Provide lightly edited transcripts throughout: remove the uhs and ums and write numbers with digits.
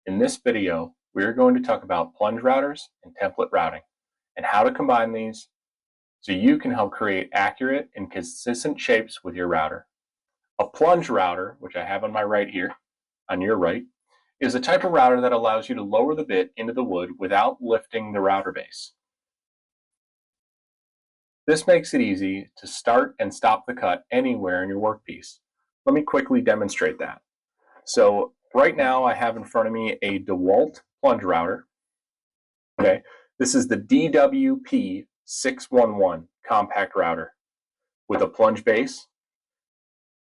In this video, we are going to talk about plunge routers and template routing and how to combine these so you can help create accurate and consistent shapes with your router. A plunge router, which I have on my right here, on your right, is a type of router that allows you to lower the bit into the wood without lifting the router base. This makes it easy to start and stop the cut anywhere in your workpiece. Let me quickly demonstrate that. So right now I have in front of me a DeWalt plunge router. Okay, this is the DWP611 compact router with a plunge base,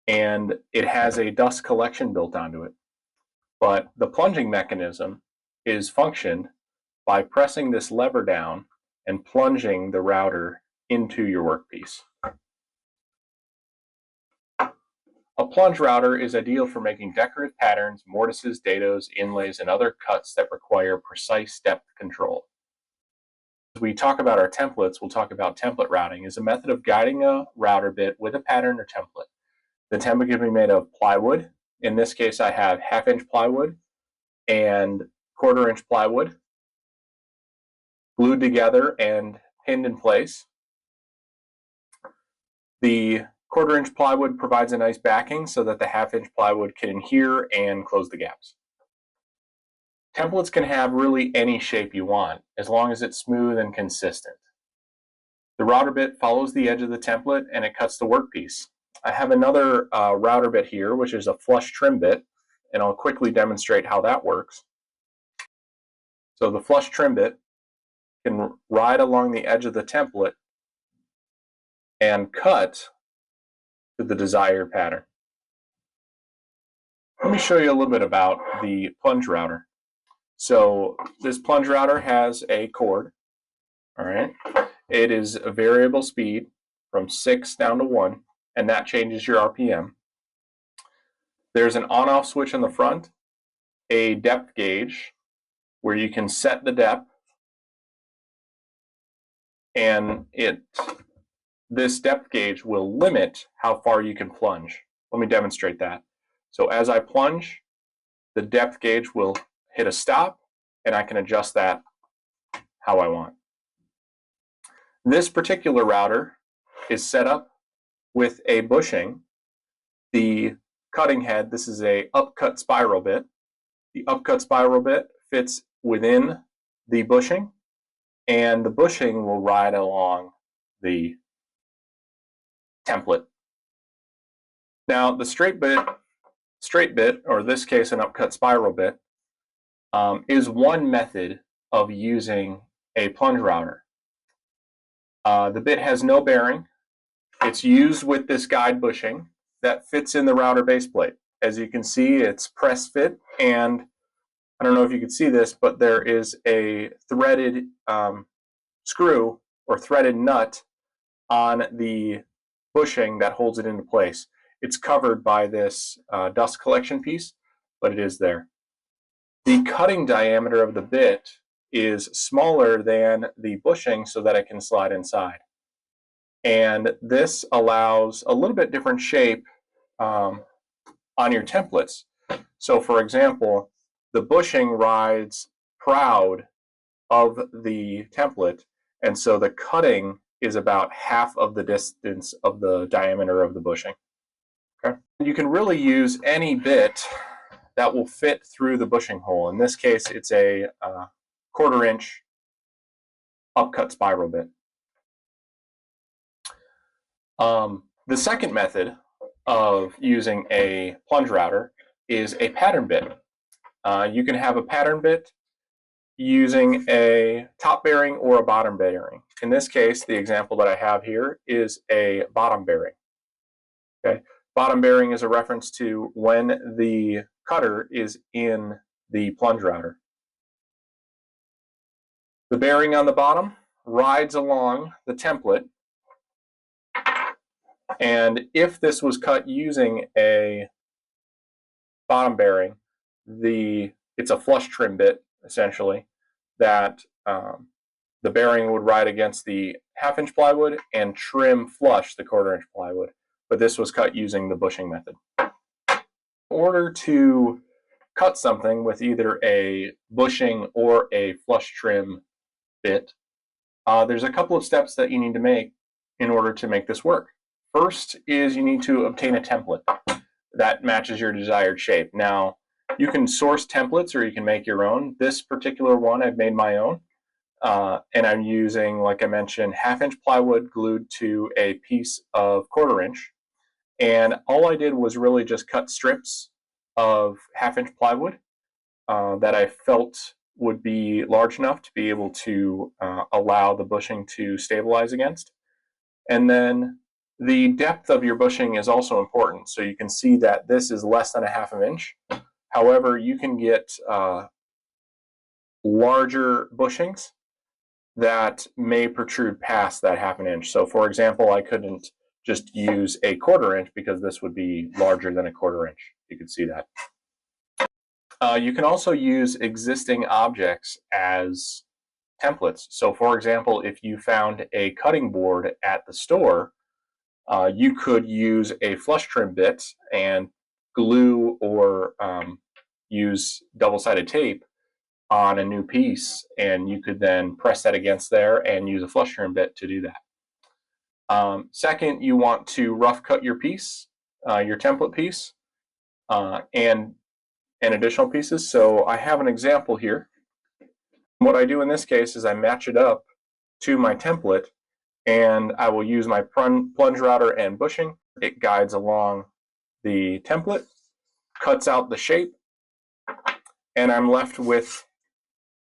and it has a dust collection built onto it. But the plunging mechanism is functioned by pressing this lever down and plunging the router into your workpiece. A plunge router is ideal for making decorative patterns, mortises, dados, inlays, and other cuts that require precise depth control. As we talk about our templates, we'll talk about template routing is a method of guiding a router bit with a pattern or template. The template can be made of plywood. In this case, I have 1/2 inch plywood and 1/4 inch plywood glued together and pinned in place. The 1/4 inch plywood provides a nice backing so that the 1/2 inch plywood can adhere and close the gaps. Templates can have really any shape you want, as long as it's smooth and consistent. The router bit follows the edge of the template and it cuts the workpiece. I have another router bit here, which is a flush trim bit, and I'll quickly demonstrate how that works. So the flush trim bit can ride along the edge of the template and cut to the desired pattern. Let me show you a little bit about the plunge router. So this plunge router has a cord, all right? It is a variable speed from 6 down to 1, and that changes your RPM. There's an on-off switch on the front, a depth gauge where you can set the depth, and this depth gauge will limit how far you can plunge. Let me demonstrate that. So as I plunge, the depth gauge will hit a stop, and I can adjust that how I want. This particular router is set up with a bushing. The cutting head, this is a upcut spiral bit. The upcut spiral bit fits within the bushing, and the bushing will ride along the template. Now the straight bit, or in this case an upcut spiral bit, is one method of using a plunge router. The bit has no bearing. It's used with this guide bushing that fits in the router base plate. As you can see, it's press fit, and I don't know if you can see this, but there is a threaded screw or threaded nut on the bushing that holds it into place. It's covered by this dust collection piece, but it is there. The cutting diameter of the bit is smaller than the bushing so that it can slide inside. And this allows a little bit different shape on your templates. So for example, the bushing rides proud of the template, and so the cutting is about half of the distance of the diameter of the bushing. Okay? You can really use any bit that will fit through the bushing hole. In this case, it's a 1/4 inch upcut spiral bit. The second method of using a plunge router is a pattern bit. You can have a pattern bit using a top bearing or a bottom bearing. In this case, the example that I have here is a bottom bearing. Okay? Bottom bearing is a reference to when the cutter is in the plunge router. The bearing on the bottom rides along the template, and if this was cut using a bottom bearing, it's a flush trim bit essentially, that the bearing would ride against the 1/2 inch plywood and trim flush the 1/4 inch plywood, but this was cut using the bushing method. In order to cut something with either a bushing or a flush trim bit, there's a couple of steps that you need to make in order to make this work. First is you need to obtain a template that matches your desired shape. Now, you can source templates or you can make your own. This particular one, I've made my own. And I'm using, like I mentioned, 1/2-inch plywood glued to a piece of 1/4 inch. And all I did was really just cut strips of 1/2-inch plywood that I felt would be large enough to be able to allow the bushing to stabilize against. And then the depth of your bushing is also important. So you can see that this is less than 1/2 inch. However, you can get larger bushings that may protrude past that 1/2 inch. So for example, I couldn't just use a 1/4 inch because this would be larger than a 1/4 inch. You can see that. You can also use existing objects as templates. So for example, if you found a cutting board at the store, you could use a flush trim bit and glue or use double-sided tape on a new piece, and you could then press that against there and use a flush trim bit to do that. Second, you want to rough cut your piece, your template piece, and additional pieces. So I have an example here. What I do in this case is I match it up to my template, and I will use my plunge router and bushing. It guides along the template, cuts out the shape, and I'm left with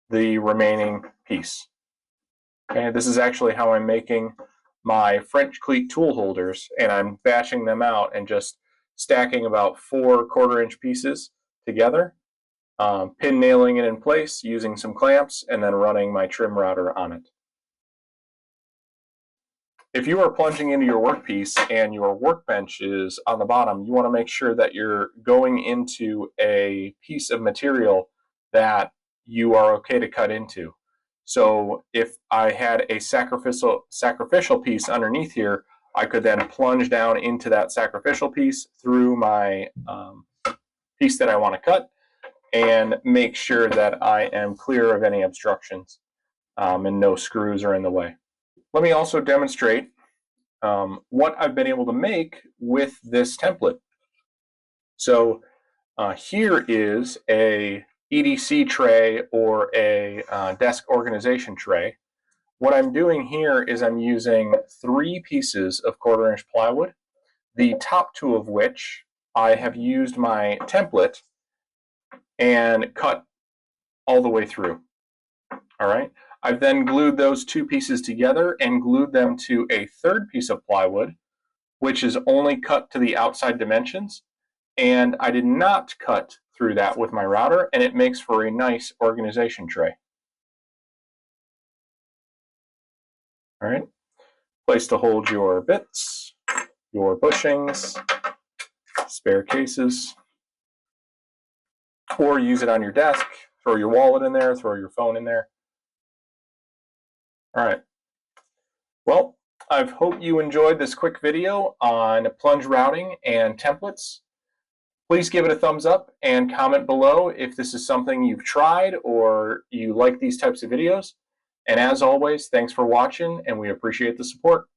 the remaining piece. Okay, this is actually how I'm making my French cleat tool holders, and I'm batching them out and just stacking about 4 1/4 inch pieces together, pin nailing it in place using some clamps, and then running my trim router on it. If you are plunging into your workpiece and your workbench is on the bottom, you want to make sure that you're going into a piece of material that you are okay to cut into. So if I had a sacrificial piece underneath here, I could then plunge down into that sacrificial piece through my piece that I want to cut and make sure that I am clear of any obstructions and no screws are in the way. Let me also demonstrate what I've been able to make with this template. So here is a EDC tray or a desk organization tray. What I'm doing here is I'm using 3 pieces of 1/4 inch plywood, the top 2 of which I have used my template and cut all the way through. All right. I've then glued those 2 pieces together and glued them to a 3rd piece of plywood, which is only cut to the outside dimensions. And I did not cut through that with my router, and it makes for a nice organization tray. All right. Place to hold your bits, your bushings, spare cases, or use it on your desk. Throw your wallet in there, throw your phone in there. All right. Well, I hope you enjoyed this quick video on plunge routing and templates. Please give it a thumbs up and comment below if this is something you've tried or you like these types of videos. And as always, thanks for watching, and we appreciate the support.